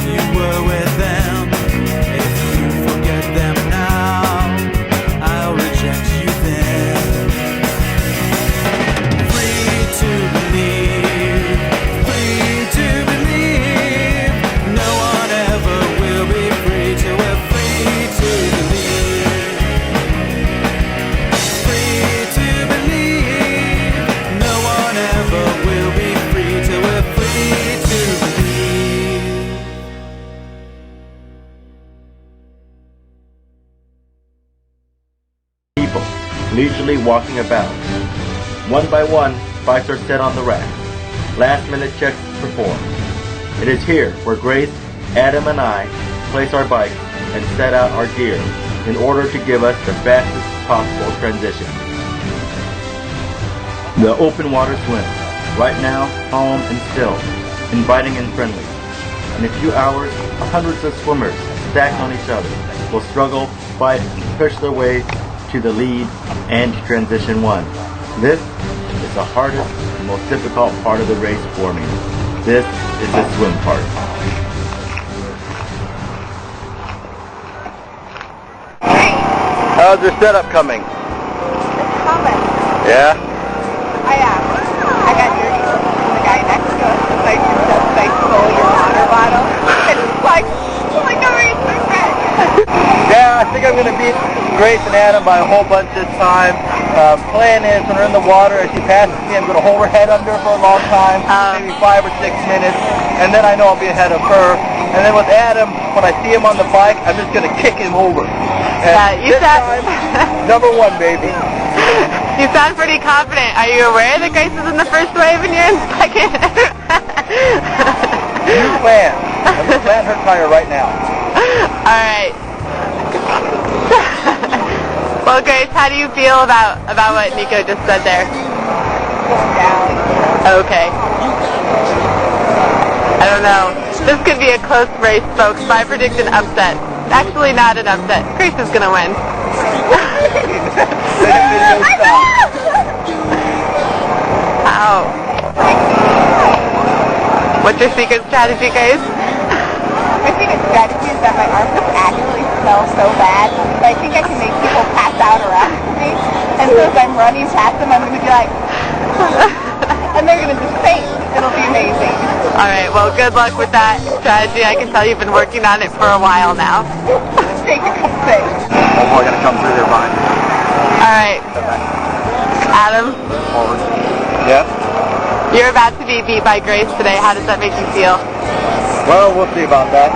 you were with them. If you forget them now, I'll reject you then. Free to believe, free to believe. No one ever will be free till we're free to believe. Free to believe. No one ever will be free till we're free to believe. People leisurely walking about. One by one, bikes are set on the rack. Last minute checks performed. It is here where Grace, Adam, and I place our bikes and set out our gear in order to give us the fastest possible transition. The open water swim, right now calm and still, inviting and friendly. In a few hours, hundreds of swimmers stacked on each other will struggle, fight, and push their way to the lead and to transition one. This is the hardest and most difficult part of the race for me. This is the swim part. How's your setup coming? It's coming. Yeah? I got dirty from the guy next to us because I just like stole your water bottle. And it's like, oh my god, we're so red. Yeah, I think I'm going to beat Grace and Adam by a whole bunch this time. Plan is when we're in the water, as she passes me, I'm going to hold her head under for a long time, maybe 5 or 6 minutes, and then I know I'll be ahead of her. And then with Adam, when I see him on the bike, I'm just going to kick him over. And you this time, number one, baby. You sound pretty confident. Are you aware that Grace is in the first wave and you're in second? New plan. I'm going to plant her tire right now. Alright. Well, Grace, how do you feel about what Nico just said there? Going down. Okay. I don't know. This could be a close race, folks. I predict an upset. Actually, not an upset. Grace is going to win. Ow. What's your secret strategy, Grace? My secret strategy is that my arms actually smell so bad, but I think I can make people pass out around me. And so as I'm running past them, I'm going to be like, and they're going to just faint. It'll be amazing. Alright, well, good luck with that strategy. I can tell you've been working on it for a while now. Take a couple things. Oh, we're going to come through there behind you. Alright. Adam, Forward. Yeah? you're about to be beat by Grace today. How does that make you feel? Well, we'll see about that.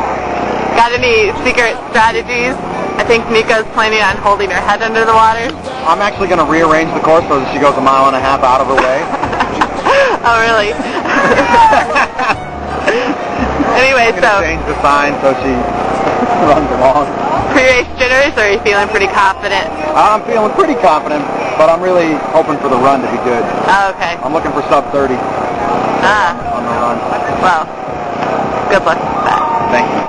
Got any secret strategies? I think Nico's planning on holding her head under the water. I'm actually going to rearrange the course so that she goes 1.5 miles out of her way. Oh, really? Anyway, I'm going to change the sign so she runs along. Pre-race jitters, or are you feeling pretty confident? I'm feeling pretty confident, but I'm really hoping for the run to be good. Oh, okay. I'm looking for sub 30 on the run. Well, good luck with that. Thank you.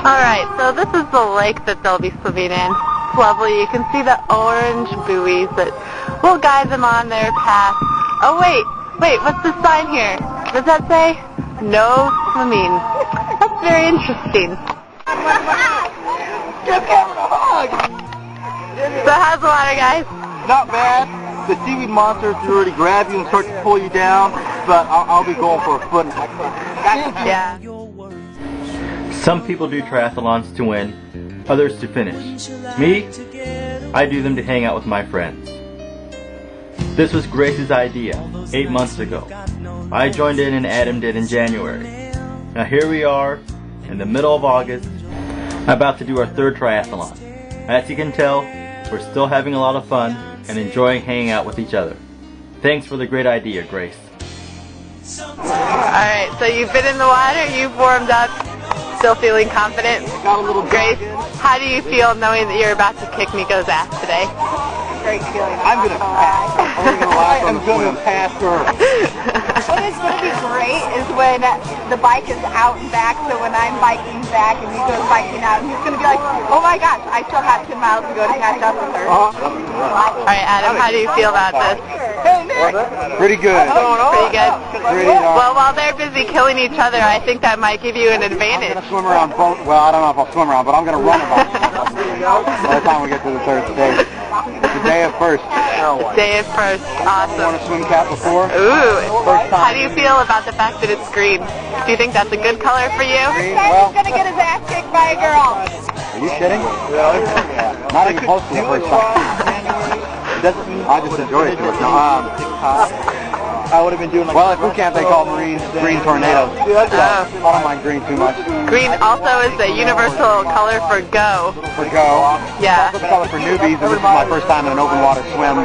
Alright, so this is the lake that they'll be swimming in. It's lovely. You can see the orange buoys that will guide them on their path. Oh, wait, what's this sign here? Does that say, no swimming? That's very interesting. Give Cameron a hug! So how's the water, guys? Not bad. The seaweed monsters already grab you and start to pull you down, but I'll be going for a foot. Yeah. Some people do triathlons to win, others to finish. Me, I do them to hang out with my friends. This was Grace's idea 8 months ago. I joined in and Adam did in January. Now here we are in the middle of August, about to do our 3rd triathlon. As you can tell, we're still having a lot of fun and enjoying hanging out with each other. Thanks for the great idea, Grace. Alright, so you've been in the water, you've warmed up, still feeling confident? Got a little Grace, how do you feel knowing that you're about to kick Nico's ass today? Great feeling. I'm gonna pass. I'm gonna pass her. What is going to be great is when the bike is out and back, so when I'm biking back and Nico's biking out, and he's going to be like, oh my gosh, I still have 10 miles to go to catch up with her. Alright, Adam, how do you feel about this? And Pretty good. Pretty good. Pretty, Well, while they're busy killing each other, I think that might give you an I'm advantage. going to swim around both. Well, I don't know if I'll swim around, but I'm going to run about by the time we get to the third stage. It's the day of first. Day of first. Worn Awesome. a swim cap before. Ooh. How do you feel about the fact that it's green? Do you think that's a good color for you? Well, He's gonna get his ass kicked by a girl. are you kidding? Not even close to the first time. I just enjoy it too much. I would have been doing like... Well, at boot camp they call Marines green tornadoes. I don't mind green too much. Green also is the universal color for go. For go. Yeah. Also the color for newbies, and this is my first time in an open water swim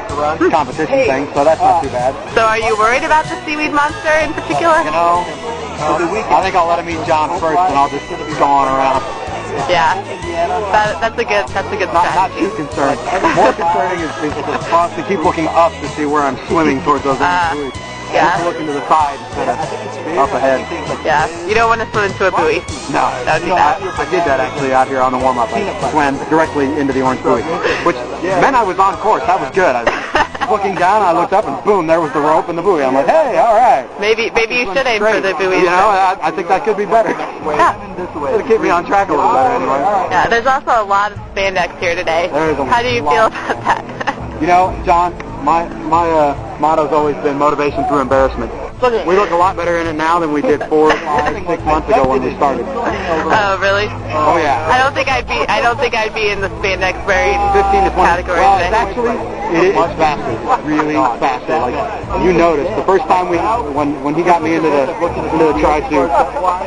competition thing, so that's not too bad. So are you worried about the seaweed monster in particular? You know, I think I'll let him eat John first, and I'll just go on around. Yeah. That's a good Not strategy. too concerned. More concerning is to keep looking up to see where I'm swimming towards those buoys. Yeah. Just looking to the side instead of up ahead. Yeah. You don't want to swim into a buoy. No. That would be bad. I did that actually out here on the warm-up. I swam directly into the orange buoy, which meant I was on course. That was good. I was looking down, I looked up, and boom, there was the rope and the buoy. I'm like, hey, all right. Maybe you should aim for the buoys. You know, I think that could be better. Yeah. It'll keep me on track a little better anyway. Yeah. There's also a lot of spandex here today. There is a How do you lot. feel about that? You know, John, my motto's always been motivation through embarrassment. We look a lot better in it now than we did 4, 5, 6 months ago when we started. Oh, really? Oh yeah. I don't think I'd be in the spandex wearing 15 to 20. category Well, today. it's actually it's faster. It's really faster. Like you noticed the first time when he got me into the tri-suit,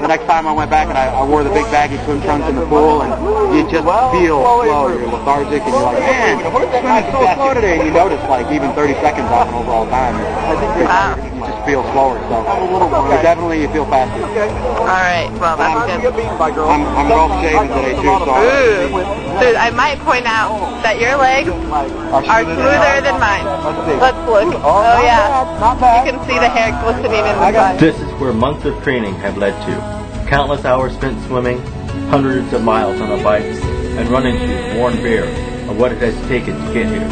the next time I went back and I wore the big baggy swim trunks in the pool, and you just feel slow. You're lethargic, and you're like, man, I'm so slow today. And you notice like even 30 seconds off an overall time. Wow. You just feel slower. So definitely you feel faster. All right. Well, that's good. I'm well shaven today too. So Ooh. Dude, I might point out that your legs are smoother than mine. Let's look. Oh yeah. You can see the hair glistening in the sun. This is where months of training have led to. Countless hours spent swimming, hundreds of miles on a bike, and running shoes worn bare of what it has taken to get here.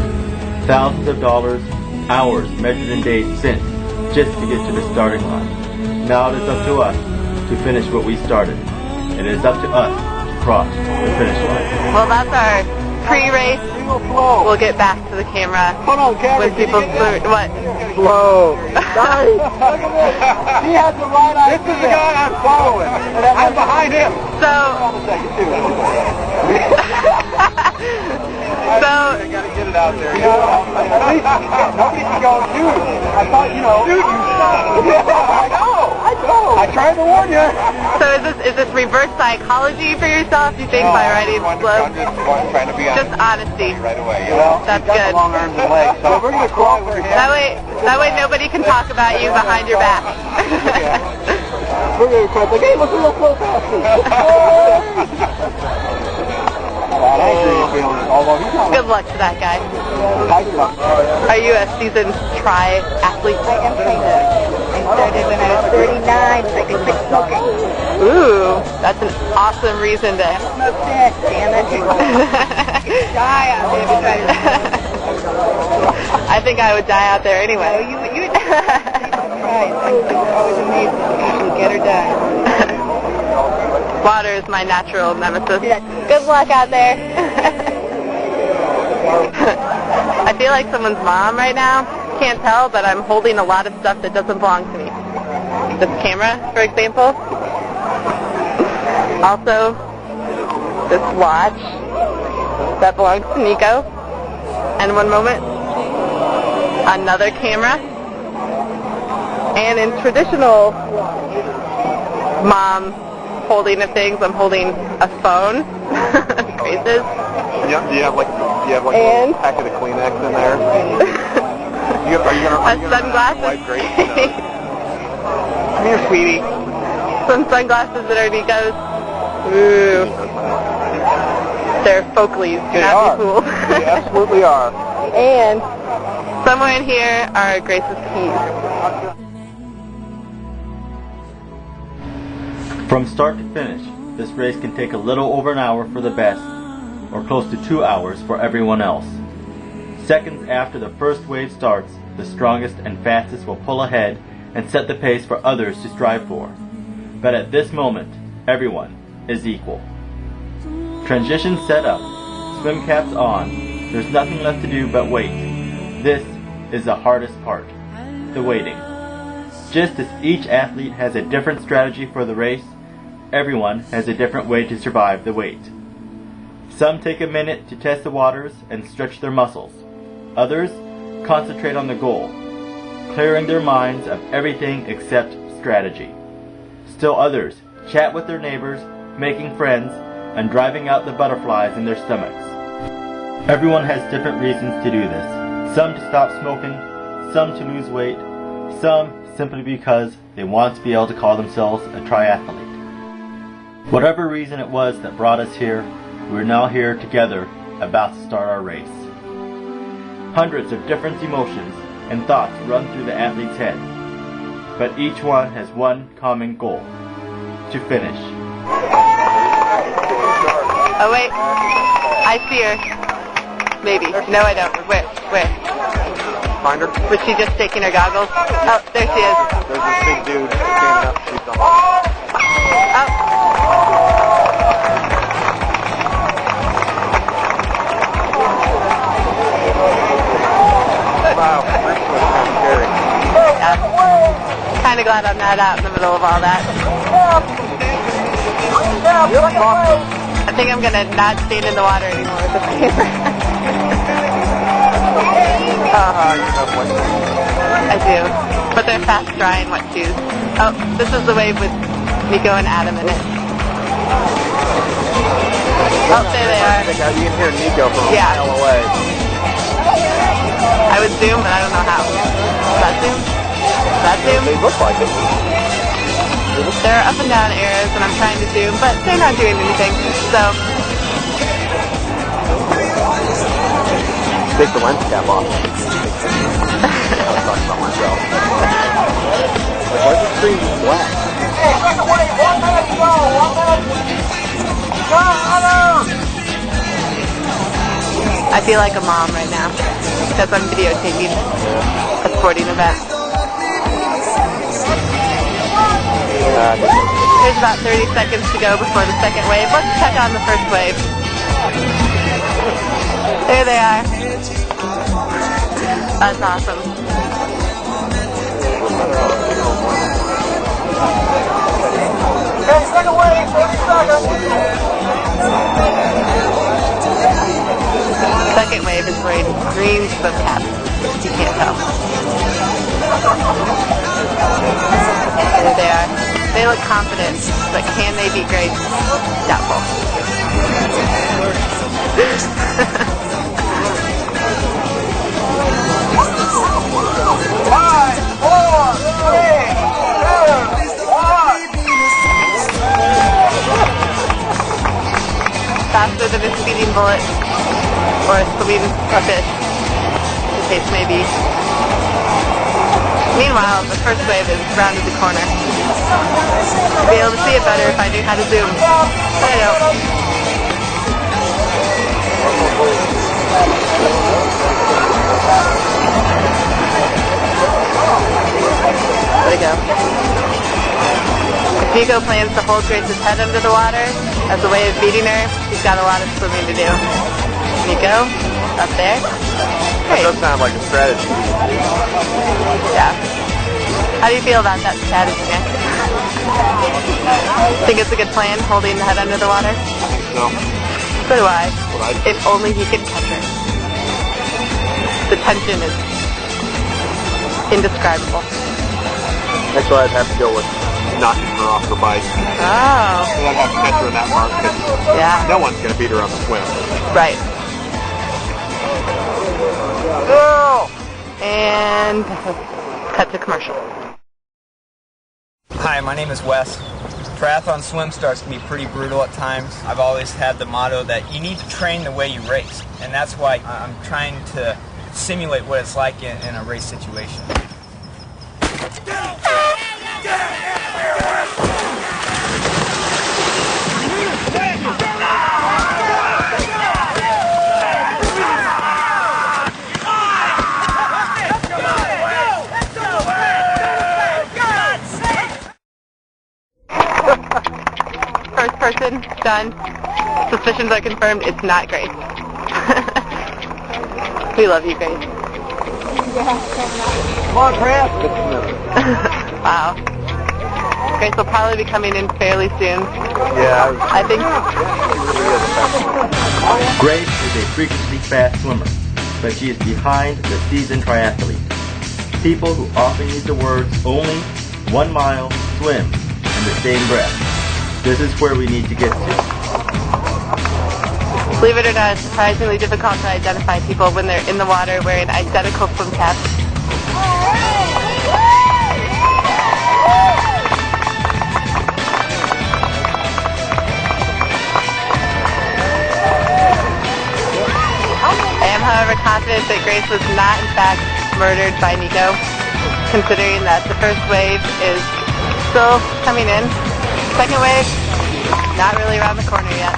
Thousands of dollars, hours measured in days spent just to get to the starting line. Now it is up to us to finish what we started. It is up to us to cross the finish line. Well, that's our pre-race. We'll get back to the camera when people what? slow. Nice. He has the right idea. This is the guy I'm following. I'm behind him. So. I gotta get it out there. Nobody can go, dude. I thought, dude, you suck. I know. I tried to warn you. So is this reverse psychology for yourself? You think by riding slow? I'm just trying to be Just honesty. right away. That's got good. the long arms and legs, so we're gonna crawl for him. That way nobody can talk about you behind your back. We're gonna crawl like, hey, look real slow faster. Good luck to that guy. Are you a seasoned triathlete? I am kind of. I started when I was 39, so I could quit smoking. Ooh, that's an awesome reason to. Smoked it, damn it. Die out there because I think I would die out there anyway. you right. Always amazing. People get or die. Water is my natural nemesis. Yes. Good luck out there. I feel like someone's mom right now. Can't tell, but I'm holding a lot of stuff that doesn't belong to me. This camera, for example. Also, this watch that belongs to Nico. And one moment, another camera. And in traditional mom holding of things, I'm holding a phone. Grace's. Do you have like And- a packet of Kleenex in there? Are you gonna Sunglasses. wipe Grace? Come here, sweetie. Some sunglasses that are Nico's. Ooh. They're Folkleys. Do They not are. be fooled. They absolutely are. And somewhere in here are Grace's keys. From start to finish, this race can take a little over an hour for the best, or close to 2 hours for everyone else. Seconds after the first wave starts, the strongest and fastest will pull ahead and set the pace for others to strive for. But at this moment, everyone is equal. Transition set up, swim caps on, there's nothing left to do but wait. This is the hardest part, the waiting. Just as each athlete has a different strategy for the race, everyone has a different way to survive the wait. Some take a minute to test the waters and stretch their muscles. Others concentrate on the goal, clearing their minds of everything except strategy. Still others chat with their neighbors, making friends, and driving out the butterflies in their stomachs. Everyone has different reasons to do this. Some to stop smoking, some to lose weight, some simply because they want to be able to call themselves a triathlete. Whatever reason it was that brought us here, we're now here together, about to start our race. Hundreds of different emotions and thoughts run through the athlete's head, but each one has one common goal: to finish. Oh wait, I see her. Maybe. No, I don't. Where? Find her? Was she just taking her goggles? Oh, there she is. There's this big dude standing up to shoot something. Oh. Wow, this was kind of scary. Yeah. Kind of glad I'm not out in the middle of all that. I think I'm gonna not stand in the water anymore with the paper. I do, but they're fast dry and wet shoes. Oh, this is the wave with Nico and Adam in it. Oh, there they are. You can hear Nico from a Yeah. mile away. I would zoom, but I don't know how. Does that zoom? Does that zoom? They look like it. There are up and down arrows, and I'm trying to zoom, but they're not doing anything. So, Take the lens cap off. I was talking about myself. Why is the screen black? I feel like a mom right now because I'm videotaping a sporting event. There's about 30 seconds to go before the second wave. Let's check on the first wave. There they are. That's awesome. Okay, second wave, 30 seconds. Second wave is wearing green swim caps. You can't tell. There they are. They look confident, but can they beat Grace? Doubtful. 5, 4, 3, 2, 1. Faster than a speeding bullet or a swimming a fish, the case may be. Meanwhile, the first wave is rounded the corner. I'd be able to see it better if I knew how to zoom, but I don't. There we go. If Nico plans to hold Grace's head under the water as a way of beating her, he's got a lot of swimming to do. Nico, up there. Great. That does sound like a strategy. Yeah. How do you feel about that strategy, Nick? Think it's a good plan, holding the head under the water? So, So do I. Well, If only he could catch her. The tension is indescribable. actually I'd have to go with knocking her off her bike. Oh. I'd have to catch her in that part because Yeah. no one's going to beat her on the swim. Right. And cut to commercial. Hi, my name is Wes. Triathlon swim starts can be pretty brutal at times. I've always had the motto that you need to train the way you race, and that's why I'm trying to simulate what it's like in a race situation. Investigation done. Suspicions are confirmed. It's not Grace. We love you, Grace. Come on, Grant. Wow. Grace will probably be coming in fairly soon. Yeah. I think. Grace is a freakishly fast swimmer, but she is behind the seasoned triathlete. People who often use the words only, 1 mile, swim in the same breath. This is where we need to get to. Believe it or not, it's surprisingly difficult to identify people when they're in the water wearing identical swim caps. I am, however, confident that Grace was not, in fact, murdered by Nico, considering that the first wave is still coming in. Second wave, not really around the corner yet.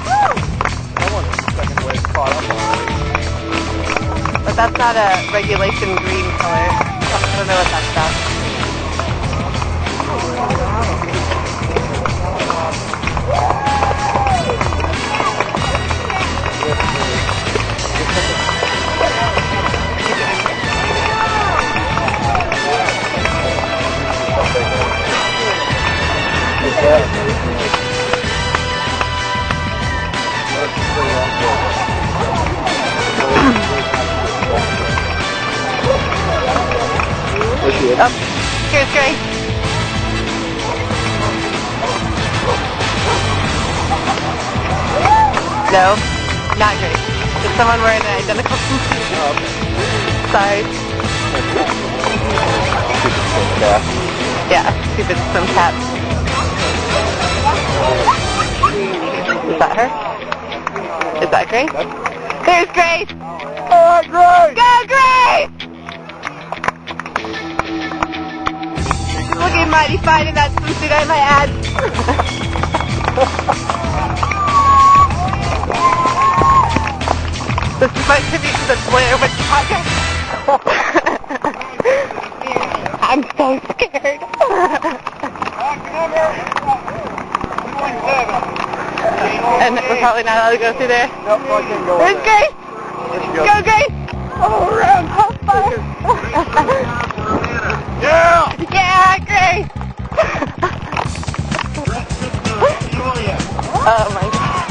But that's not a regulation green color. I don't know what that's about. Oh, here's Grace. No, not Grace. It's someone wearing an identical suit. Sorry. Yeah, stupid swim cap. Is that her? Is that Grace? There's Grace! All right, Grace. Go, Grace! Looking mighty fine in that swimsuit, I might add. This is my tribute to the Blair Witch Project. I'm so scared. And we're probably not allowed to go through there. Nope, I can't go. There's Grace! Go, Grace! Oh, around hot fire! Yeah. Yeah, Grace! Oh my God.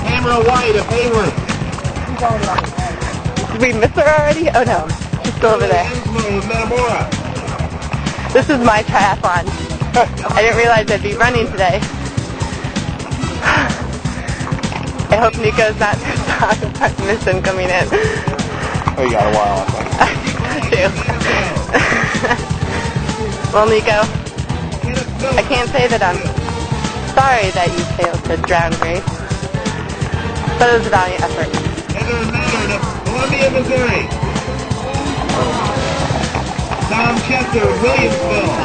Camera wide, a favorite. Did we miss her already? Oh no, she's still over there. This is my triathlon. I didn't realize I'd be running today. I hope Nico's not pissed off if I missed him coming in. Oh, you got a while, I think. Well, Nico, I can't say that I'm sorry that you failed to drown Grace, but it was a valiant effort. Columbia, Missouri. Tom Chester, Williamsville.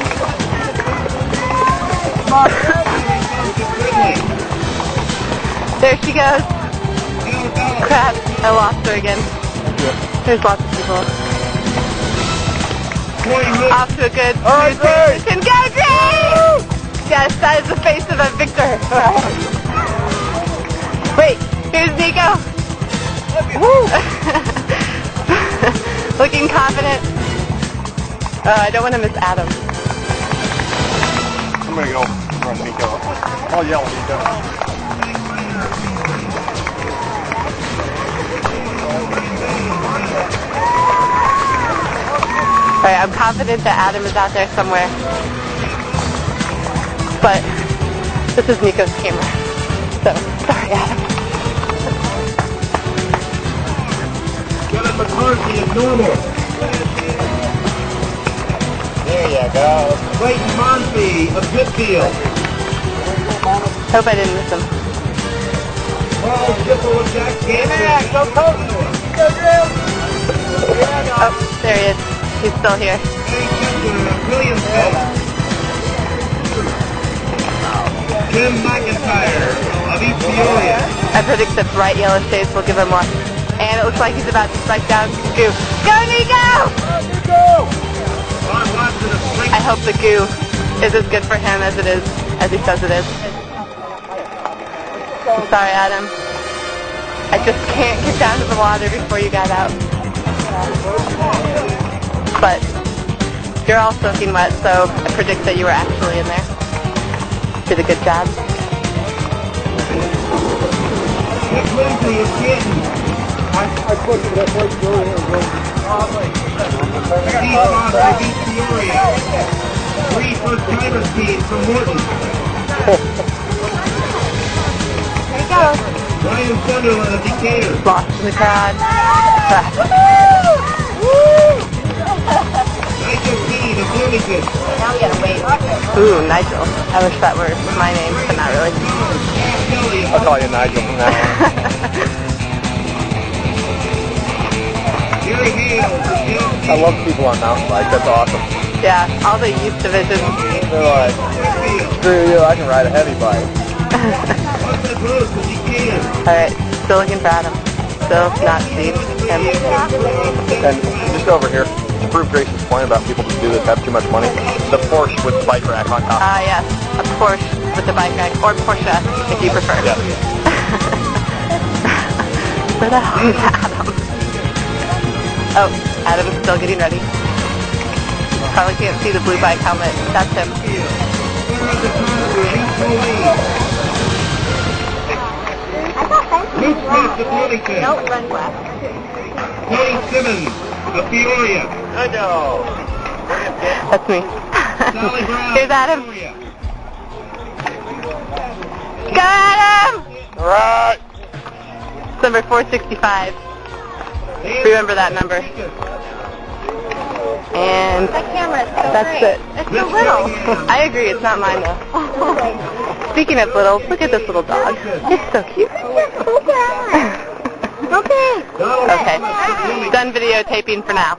There she goes. Crap, I lost her again. There's lots of people. Off to a good transition. Go, Grace! Yes, that is the face of a victor. Wait, here's Nico. Woo! Looking confident. I don't want to miss Adam. I'm going to go run Nico. I'll yell at Nico. Alright, I'm confident that Adam is out there somewhere. But this is Nico's camera. So, sorry Adam. Kevin McCarthy of Normal. There you go. Clayton Monfey of Goodfield. Hope I didn't miss him. Paul Schiffer of Jack Canton. Go Coach. Go Drew. Oh, there he is. He's still here. Williamsville. Jim McIntyre of East Peoria. I predict that bright yellow shades will give him one. And it looks like he's about to spike down goo. Go, Nico! Ron Watson of Spring. I hope the goo is as good for him as it is, as he says it is. I'm sorry, Adam. I just can't get down to the water before you got out. But you're all soaking wet, so I predict that you were actually in there. Did a good job. I put it that way, go ahead. 3 first-timer speed from Morton. There you go. Ryan Sunderland of Decatur. Lost in the crowd. Nigel Keane of Bloomington. Now we gotta wait. Ooh, Nigel. I wish that were my name, but not really. Kelly of I'll call you Nigel from now on. Gary Hale of Canton I love people on mountain bikes. That's awesome. Yeah, all the youth divisions. They're like, screw you, I can ride a heavy bike. Austin Bruce of Decatur. Alright, still looking for Adam. Still not seeing him. And just over here, to prove Grace's point about people who do this have too much money, the Porsche with the bike rack on top. Yes, a Porsche with the bike rack, or Porsche, if you prefer. Yeah. Where the hell is Adam? Oh, Adam's still getting ready. Probably can't see the blue bike helmet. That's him. Luke Smith of Bloomington. Don't run left. Tony Simmons of Peoria. I know. That's me. Sally Brown. Here's Adam. of Peoria. Go Adam! All right. It's number 465. Remember that number. And That camera is so that's great. it. It's so little. I agree, it's not mine though. Speaking of little, look at this little dog. It's so cute. Okay. Okay, done videotaping for now.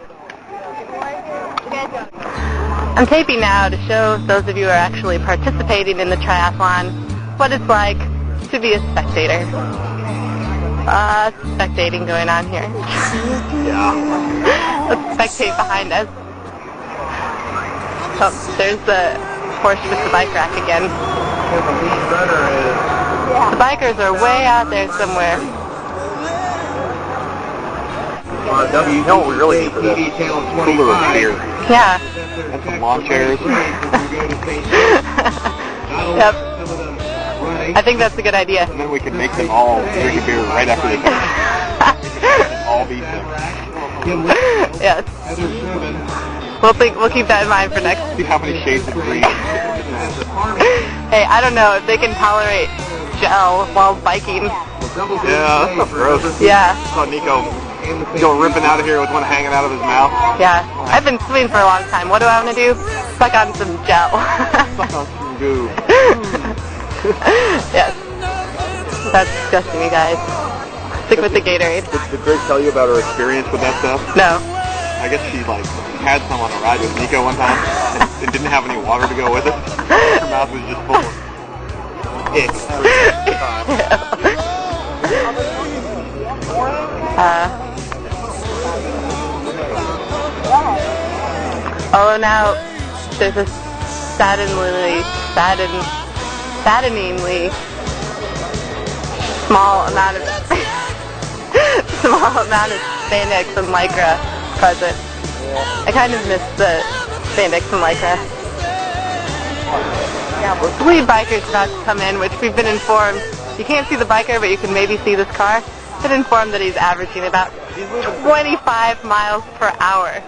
I'm taping now to show those of you who are actually participating in the triathlon what it's like to be a spectator. Spectating going on here. Yeah. Let's spectate behind us. Oh, there's the Porsche with the bike rack again. The bikers are way out there somewhere. You know what we really need for this? Cooler of beer. Yeah. And some lawn chairs. Yep. I think that's a good idea. And then we can make them all drink a beer right after they finish. All beat them. Yes. We'll keep that in mind for next. See how many shades of green. Hey, I don't know if they can tolerate gel while biking. Yeah, that's gross. Yeah. I saw Nico go ripping out of here with one hanging out of his mouth. Yeah. I've been swimming for a long time. What do I want to do? Suck on some gel. Suck on some goo. Yes. That's disgusting, you guys. Stick with the Gatorade. Did Grace tell you about her experience with that stuff? No. I guess she had some on a ride with Nico one time and didn't have any water to go with it. Her mouth was just full of ick. Now there's a saddeningly small amount of spandex and lycra present. I kind of miss the spandex and lycra. The lead biker's about to come in, which we've been informed. You can't see the biker, but you can maybe see this car. Been informed that he's averaging about 25 miles per hour.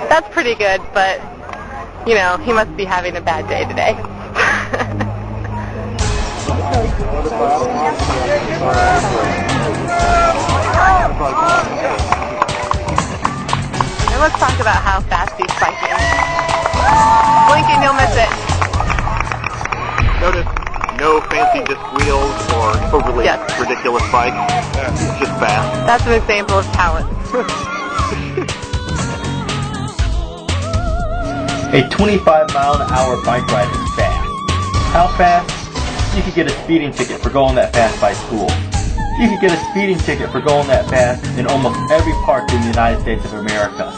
That's pretty good, but, you know, he must be having a bad day today. And let's talk about how fast he's biking. Blinking, you'll miss it. Notice no fancy disc wheels or overly ridiculous bike. It's just fast. That's an example of talent. A 25-mile-an-hour bike ride is fast. How fast? You could get a speeding ticket for going that fast by school. You could get a speeding ticket for going that fast in almost every park in the United States of America.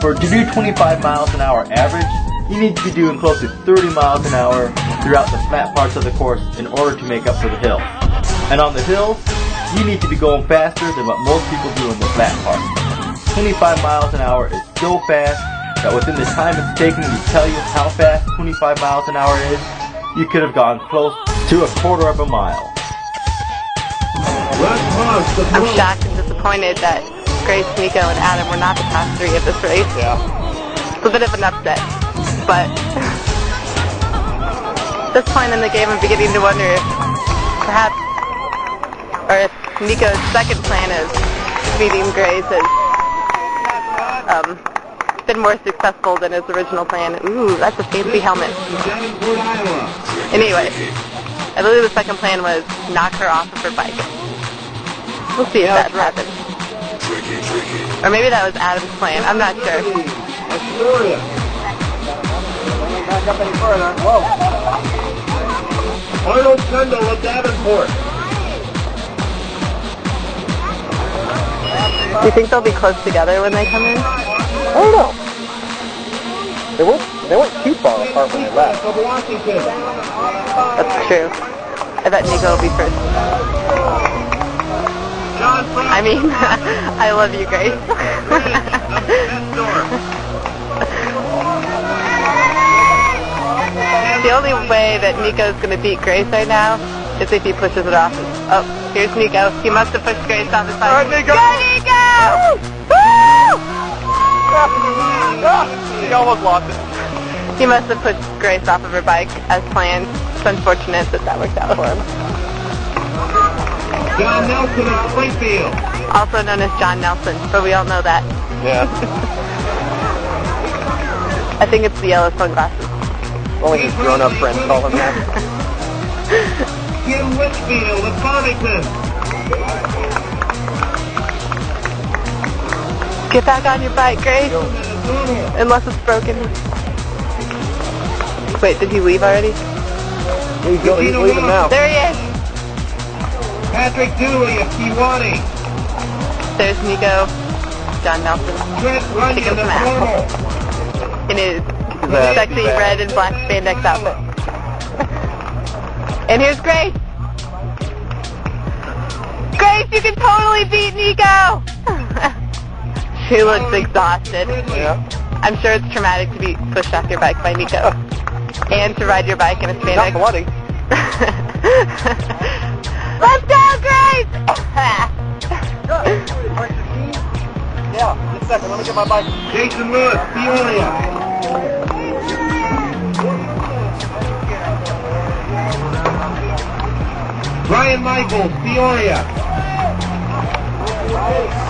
To do 25 miles an hour average, you need to be doing close to 30 miles an hour throughout the flat parts of the course in order to make up for the hills. And on the hills, you need to be going faster than what most people do in the flat parts. 25 miles an hour is so fast that within the time it's taken to tell you how fast 25 miles an hour is, you could have gone close to a quarter of a mile. I'm shocked and disappointed that Grace, Nico, and Adam were not the top 3 of this race. Yeah. It's a bit of an upset, but at this point in the game I'm beginning to wonder if perhaps, or if Nico's second plan of beating Grace has been more successful than his original plan. Ooh, that's a fancy helmet. Anyway, I believe the second plan was knock her off of her bike. We'll see if that happens. Or maybe that was Adam's plan. I'm not sure. Back up any further. Whoa. Arnold Kendall of Davenport. Do you think they'll be close together when they come in? I don't know. They weren't too far apart when they left. That's true. I bet Nico will be first. I mean, I love you, Grace. The only way that Nico's going to beat Grace right now is if he pushes it off. Oh, here's Nico. He must have pushed Grace off his bike. All right, Nico! Go, Nico! Woo! He almost lost it. He must have pushed Grace off of her bike as planned. It's unfortunate that that worked out for him. John Nelson of Springfield. Also known as John Nelson, but we all know that. Yeah. I think it's the yellow sunglasses. Only his grown-up friends call him that. Kim Whitfield of Farmington. Get back on your bike, Grace. Unless it's broken. Wait, did he leave already? He's leaving now. There he is. Patrick Dooley of Kewanee. There's Nico. John Nelson. Trent Kicking Runyon of some ass. Normal. In his sexy red and black spandex outfit. And here's Grace. Grace, you can totally beat Nico. She looks exhausted. Yeah. I'm sure it's traumatic to be pushed off your bike by Nico. And to ride your bike in a spandex. Not bloody. Let's go, Grace! Yeah, just a second. Let me get my bike. Jason Lewis, Peoria. Brian Michaels, Peoria.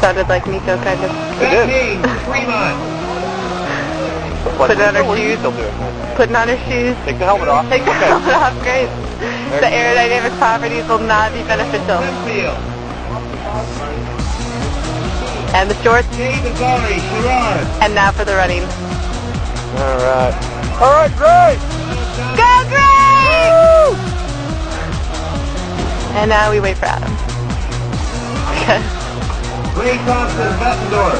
Sounded like Nico, kind of. Beth Hayes, Fremont. Putting on her shoes. Still doing? Putting on her shoes. Take the helmet off. Take the helmet off, Grace. The aerodynamic properties will not be beneficial. Springfield. And the shorts. Dave Azari, Sherrard. And now for the running. All right. All right, great. Go, Grace! And now we wait for Adam. Ray Thompson, Bettendorf.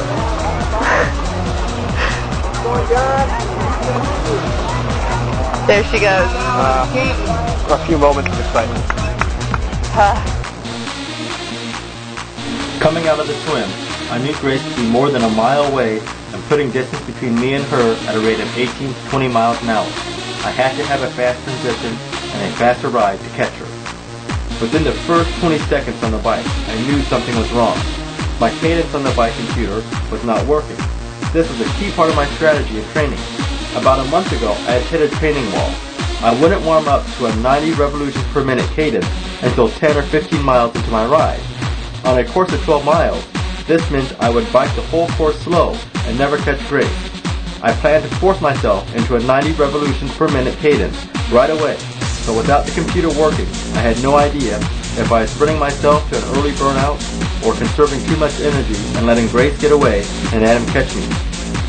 There she goes. A few moments of excitement. Coming out of the swim, I knew Grace to be more than a mile away and putting distance between me and her at a rate of 18 to 20 miles an hour. I had to have a fast transition and a faster ride to catch her. Within the first 20 seconds on the bike, I knew something was wrong. My cadence on the bike computer was not working. This was a key part of my strategy and training. About a month ago, I had hit a training wall. I wouldn't warm up to a 90 revolutions per minute cadence until 10 or 15 miles into my ride. On a course of 12 miles, this meant I would bike the whole course slow and never catch Grace. I planned to force myself into a 90 revolutions per minute cadence right away, but without the computer working, I had no idea if I was sprinting myself to an early burnout or conserving too much energy and letting Grace get away and Adam catch me.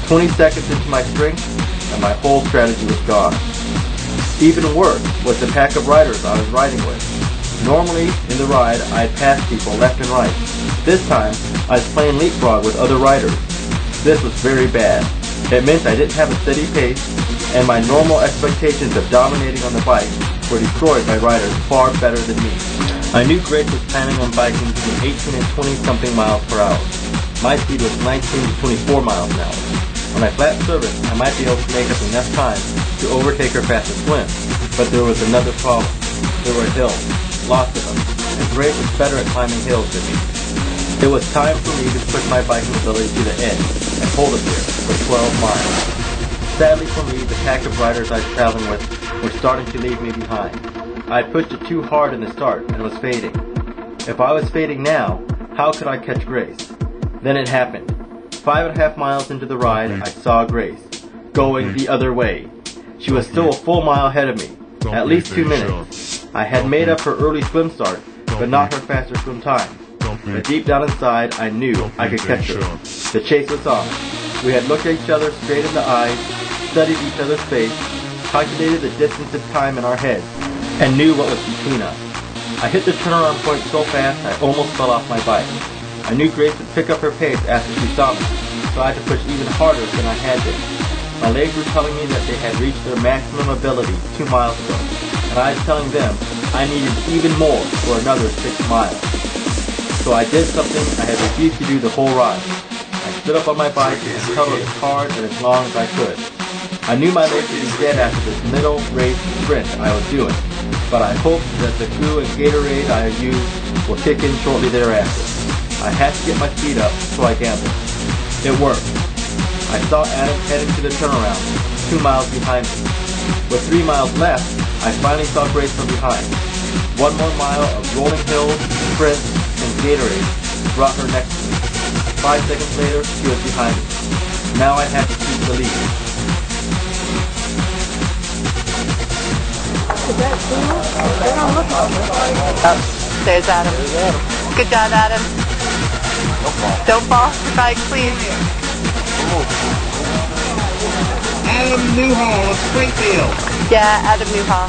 20 seconds into my strength, and my whole strategy was gone. Even worse was the pack of riders I was riding with. Normally, in the ride, I'd pass people left and right. This time, I was playing leapfrog with other riders. This was very bad. It meant I didn't have a steady pace, and my normal expectations of dominating on the bike were destroyed by riders far better than me. I knew Grace was planning on biking between 18 and 20 something miles per hour. My speed was 19 to 24 miles an hour. On a flat surface, I might be able to make up enough time to overtake her fastest swim, but there was another problem. There were hills, lots of them, and Grace was better at climbing hills than me. It was time for me to push my biking ability to the edge and hold it there for 12 miles. Sadly for me, the pack of riders I was traveling with were starting to leave me behind. I had pushed it too hard in the start and was fading. If I was fading now, how could I catch Grace? Then it happened. 5.5 miles into the ride, I saw Grace, going the other way. She was still a full mile ahead of me, at least 2 minutes. I had made up her early swim start, but not her faster swim time. But deep down inside, I knew I could catch her. The chase was on. We had looked at each other straight in the eyes, studied each other's face, calculated the distance and time in our heads, and knew what was between us. I hit the turnaround point so fast I almost fell off my bike. I knew Grace would pick up her pace after she saw me, so I had to push even harder than I had been. My legs were telling me that they had reached their maximum ability 2 miles ago, and I was telling them I needed even more for another 6 miles. So I did something I had refused to do the whole ride. I stood up on my bike and pedaled as hard and as long as I could. I knew my legs would be dead after this middle race sprint I was doing, but I hoped that the goo and Gatorade I had used will kick in shortly thereafter. I had to get my speed up, so I gambled. It worked. I saw Adam heading to the turnaround, 2 miles behind me. With 3 miles left, I finally saw Grace from behind. 1 more mile of rolling hills, sprints, and Gatorade brought her next to me. 5 seconds later, she was behind me. Now I had to keep the lead. Oh, there's Adam. Good job, Adam. Don't fall off the bike, please. Adam Newhall of Springfield. Yeah, Adam Newhall.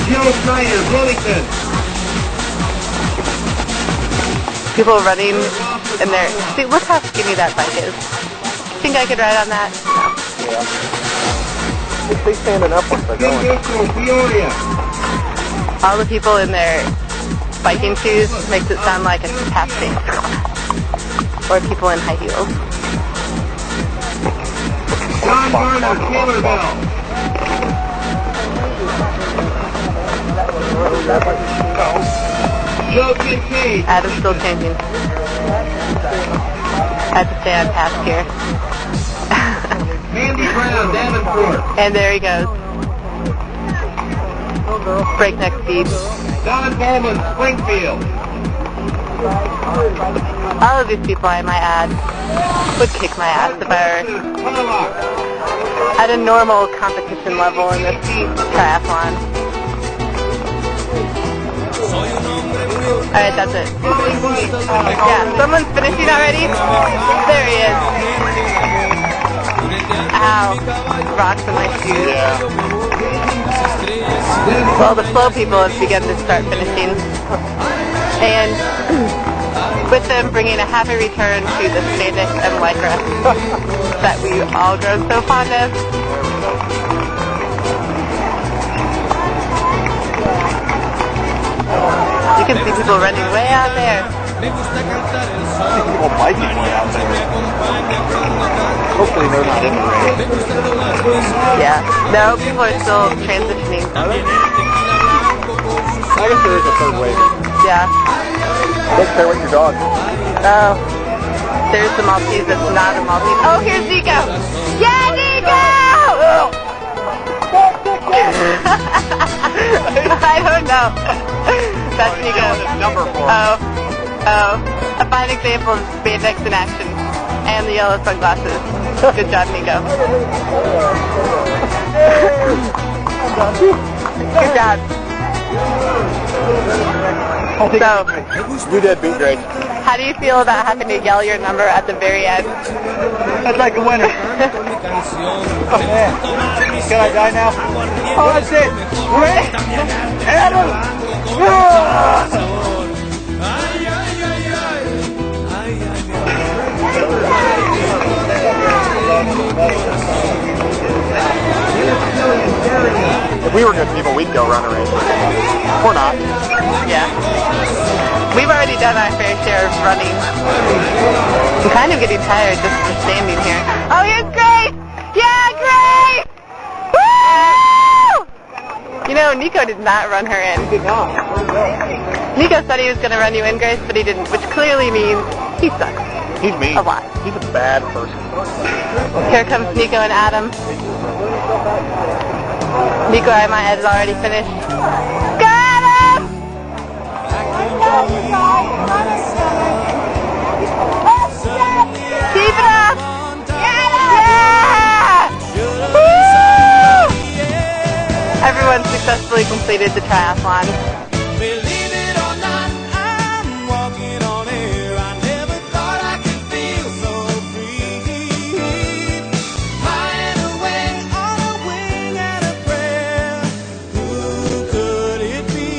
Jill Snyder, Bloomington. People running in there. See, look how skinny that bike is. Think I could ride on that? No. If they standing up once they're going. Peoria. All the people in their biking shoes makes it sound like a tap dance. Or people in high heels. John Garner, Taylorville. Joe Kincaid. Adam's still changing. I have to stay on task here. Andy Brown, Davenport. And there he goes. Breakneck speed. Don Bowman, Springfield. All of these people, I might add, would kick my ass if I were at a normal competition level in this triathlon. Alright, that's it. Yeah, someone's finishing already? There he is. Ow. Rocks in my shoes. Well, the slow people have begun to start finishing. And with them bringing a happy return to the spandex and lycra that we all grown so fond of. You can see people running way out there. People biking way out there. Hopefully they're not in the race. Yeah. No, people are still transitioning. I guess there is a third wave. Yeah. Look there with your dog. Oh. There's the Maltese that's not a Maltese. Oh, here's Nico! Yeah, Nico! I don't know. That's Nico. Oh. A fine example of spandex in action. And the yellow sunglasses. Good job, Nico. Good job. So, You did beat Grace. how do you feel about having to yell your number at the very end? That's like a winner. Oh man. Can I die now? Oh, that's it. Grace. Adam. Ah! we were good people, we'd go run a race. Or not. Yeah. We've already done our fair share of running. I'm kind of getting tired just from standing here. Oh, here's Grace! Yeah, Grace! Woo! You know, Nico did not run her in. He did not. Nico said he was going to run you in, Grace, but he didn't, which clearly means he sucks. He's mean. A lot. He's a bad person. Here comes Nico and Adam. Nico, I might have already finished. Got him! Keep it up! Yeah! Woo! Everyone successfully completed the triathlon. Believe it or not, I'm walking on air. I never thought I could feel so free. Flying away on a wing and a prayer. Who could it be?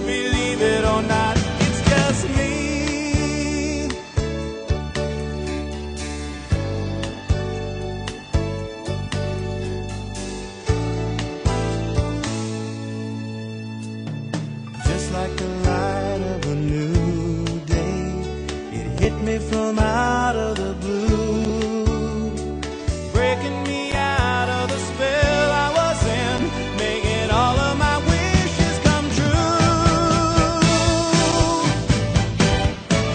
Believe it or not, it's just me. Just like the light of a new day, it hit me from out of the blue, breaking me out of the spell I was in, making all of my wishes come true.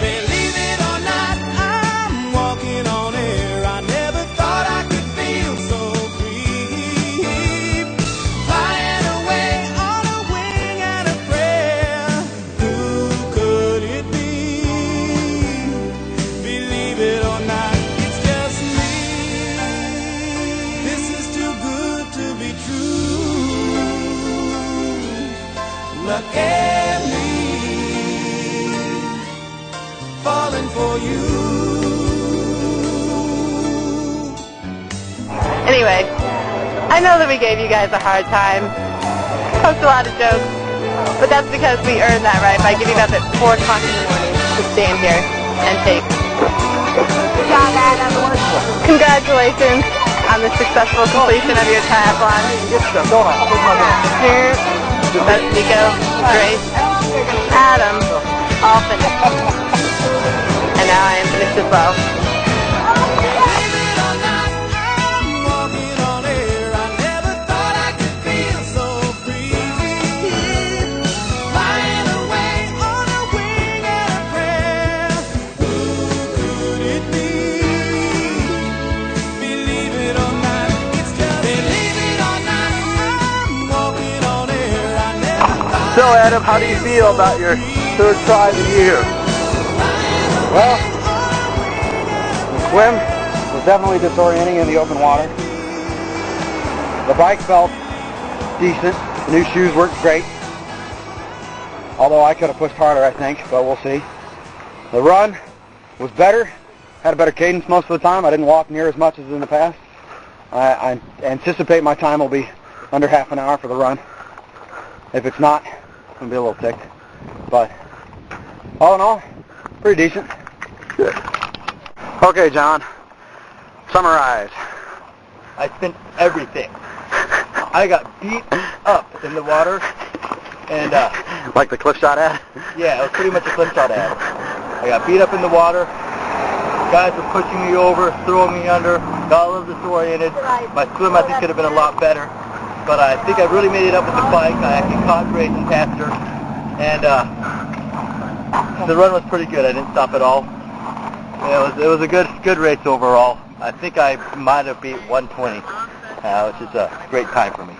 Believe it or not, I'm walking on air. I never thought I could feel so free, flying away on a wing and a prayer. Who could it be? Believe it or not, it's just me. This is too good to be true. Look at me, falling for you. Anyway, I know that we gave you guys a hard time. Posted a lot of jokes. But that's because we earned that right by getting up at 4 o'clock in the morning to stand here and tape. Congratulations on the successful completion of your triathlon. Here, that's Nico, Grace, Adam, all finished. And now I am finished as well. Believe it or not, I'm walking on air. I never thought I could feel so free, flying away on a wing and a prayer. Who could it be? Believe it or not, it's just believe it or not, I'm walking on air. I never thought. So Adam, how do you feel about your third try of the year? Well, the swim was definitely disorienting in the open water. The bike felt decent. The new shoes worked great. Although I could have pushed harder, I think, but we'll see. The run was better. Had a better cadence most of the time. I didn't walk near as much as in the past. I anticipate my time will be under half an hour for the run. If it's not, I'm going to be a little ticked. But all in all, pretty decent. Okay, John, summarize. I spent everything. I got beat up in the water, and Like the cliff shot ad? yeah, it was pretty much a cliff shot ad. I got beat up in the water. Guys were pushing me over, throwing me under. Got a little disoriented. My swim, I think, could have been a lot better, but I think I really made it up with the bike. I actually caught Grace and passed her, and the run was pretty good. I didn't stop at all. It was a good race overall. I think I might have beat 120, which is a great time for me.